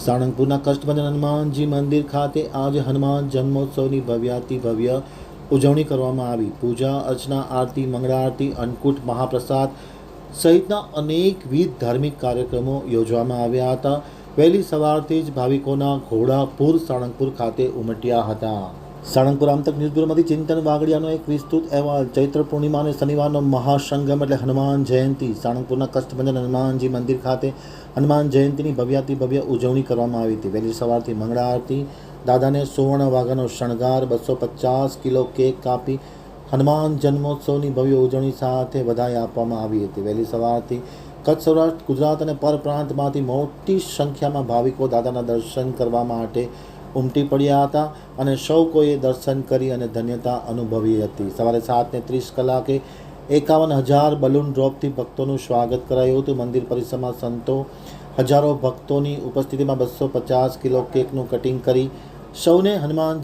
સાળંગપુરના કષ્ટભંજન હનુમાનજી મંદિર ખાતે આજે હનુમાન જન્મોત્સવની ભવ્યાતિ ભવ્ય ઉજવણી કરવામાં આવી। પૂજા અર્ચના, આરતી, મંગળા આરતી, અન્નકૂટ, મહાપ્રસાદ સહિતના અનેકવિધ ધાર્મિક કાર્યક્રમો યોજવામાં આવ્યા હતા। વહેલી સવારથી જ ભાવિકોના ઘોડા પૂર સાળંગપુર ખાતે ઉમટ્યા હતા। સાળંગપુર આમતક ન્યૂઝ બ્યુરોમાંથી ચિંતન વાગડિયાનો એક વિસ્તૃત અહેવાલ। ચૈત્ર પૂર્ણિમા અને શનિવારનો મહાસંગમ એટલે હનુમાન જયંતિ। સાળંગપુરના કષ્ટભંજન હનુમાનજી મંદિર ખાતે હનુમાન જયંતિની ભવ્યાતિ ભવ્ય ઉજવણી કરવામાં આવી હતી। વહેલી સવારથી મંગળા આરતી, દાદાને સુવર્ણ વાઘાનો શણગાર, 250 કિલો કેક કાપી હનુમાન જન્મોત્સવની ભવ્ય ઉજવણી સાથે વધાઈ આપવામાં આવી હતી। વહેલી સવારથી કચ્છ, સૌરાષ્ટ્ર, ગુજરાત અને પરપ્રાંતમાંથી મોટી સંખ્યામાં ભાવિકો દાદાના દર્શન કરવા માટે ઉમટી પડ્યા હતા અને સૌ કોઈએ દર્શન કરી અને ધન્યતા અનુભવી હતી। સવારે 7:30 કલાકે 51,000 બલૂન ડ્રોપથી ભક્તોનું સ્વાગત કરાયું હતું। મંદિર પરિસરમાં સંતો હજારો ભક્તોની ઉપસ્થિતિમાં 250 કિલો કેકનું કટિંગ કરી સૌને હનુમાન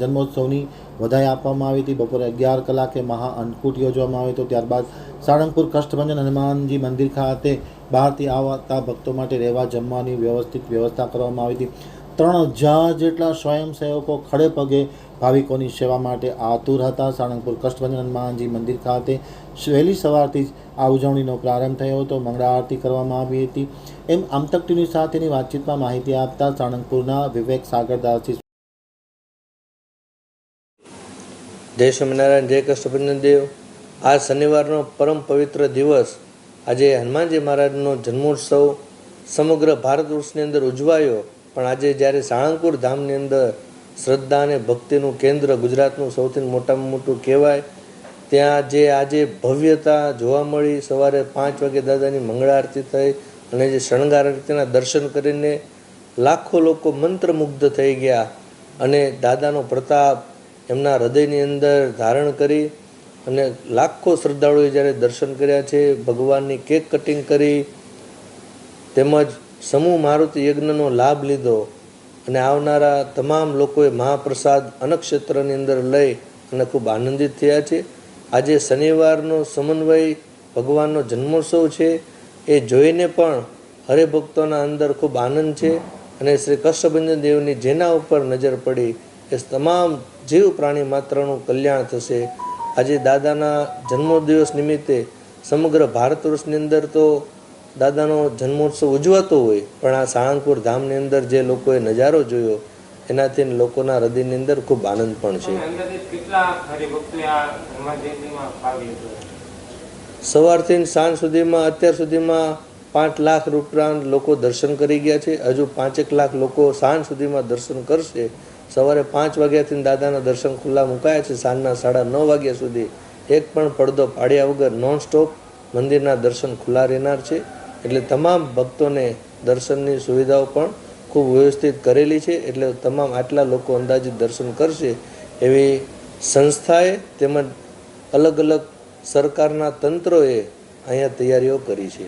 જન્મોત્સવની વધાઈ આપવામાં આવી હતી। બપોરે 11 કલાકે મહા અન્નકૂટ યોજવામાં આવ્યો હતો। ત્યારબાદ સાળંગપુર કષ્ટભંજન હનુમાનજી મંદિર ખાતે બહારથી આવતા ભક્તો માટે રહેવા જમવાની વ્યવસ્થિત વ્યવસ્થા કરવામાં આવી હતી। 3,000 જેટલા સ્વયંસેવકો ખડે પગે ભાવિકોની સેવા માટે આતુર હતા। સાળંગપુર કષ્ટભંજન હનુમાનજી મંદિર ખાતે વહેલી સવારથી જ આ ઉજવણીનો પ્રારંભ થયો હતો। મંગળા આરતી કરવામાં આવી હતી એમ આમતક ટીવી સાથેની વાતચીતમાં માહિતી આપતા સાળંગપુરના વિવેક સાગરદાસજી। જય સ્વામિનારાયણ, જય કષ્ટભંજન દેવ। આ શનિવારનો પરમ પવિત્ર દિવસ, આજે હનુમાનજી મહારાજનો જન્મોત્સવ સમગ્ર ભારત વર્ષની અંદર ઉજવાયો। પણ આજે જ્યારે સાળંગપુર ધામની અંદર શ્રદ્ધા અને ભક્તિનું કેન્દ્ર, ગુજરાતનું સૌથી મોટામાં મોટું કહેવાય, ત્યાં જે આજે ભવ્યતા જોવા મળી। સવારે 5 વાગે દાદાની મંગળા આરતી થઈ અને જે શણગાર આરતીના દર્શન કરીને લાખો લોકો મંત્રમુગ્ધ થઈ ગયા અને દાદાનો પ્રતાપ એમના હૃદયની અંદર ધારણ કરી અને લાખો શ્રદ્ધાળુઓએ જ્યારે દર્શન કર્યા છે, ભગવાનની કેક કટિંગ કરી તેમજ સમૂહ મારુતિ યજ્ઞનો લાભ લીધો અને આવનારા તમામ લોકોએ મહાપ્રસાદ અન્નક્ષેત્રની અંદર લઈ અને ખૂબ આનંદિત થયા છે। આજે શનિવારનો સમન્વય ભગવાનનો જન્મોત્સવ છે એ જોઈને પણ હરિભક્તોના અંદર ખૂબ આનંદ છે અને શ્રી કષ્ટભંજન દેવની જેના ઉપર નજર પડી એ તમામ જીવ પ્રાણી માત્રનું કલ્યાણ થશે। આજે દાદાના જન્મદિવસ નિમિત્તે સમગ્ર ભારત વર્ષની અંદર તો દાદાનો જન્મોત્સવ ઉજવાતો હોય, પણ આ સાળંગપુર ધામની અંદર જે લોકોએ નજારો જોયો એનાથી લોકોના હૃદયની અંદર ખૂબ આનંદ પણ છે। સવારથી સાંજ સુધીમાં અત્યાર સુધીમાં 5 લાખ ઉપરાંત લોકો દર્શન કરી ગયા છે। હજુ 5 લાખ લોકો સાંજ સુધીમાં દર્શન કરશે। સવારે 5 વાગ્યાથી દાદાના દર્શન ખુલ્લા મુકાયા છે। સાંજના 9:30 વાગ્યા સુધી એક પણ પડદો પાડ્યા વગર નોન સ્ટોપ મંદિરના દર્શન ખુલ્લા રહેનાર છે। એટલે તમામ ભક્તોને દર્શનની સુવિધાઓ પણ ખૂબ વ્યવસ્થિત કરેલી છે। એટલે તમામ આટલા લોકો અંદાજિત દર્શન કરશે એવી સંસ્થાએ તેમજ અલગ અલગ સરકારના તંત્રોએ અહીંયા તૈયારીઓ કરી છે।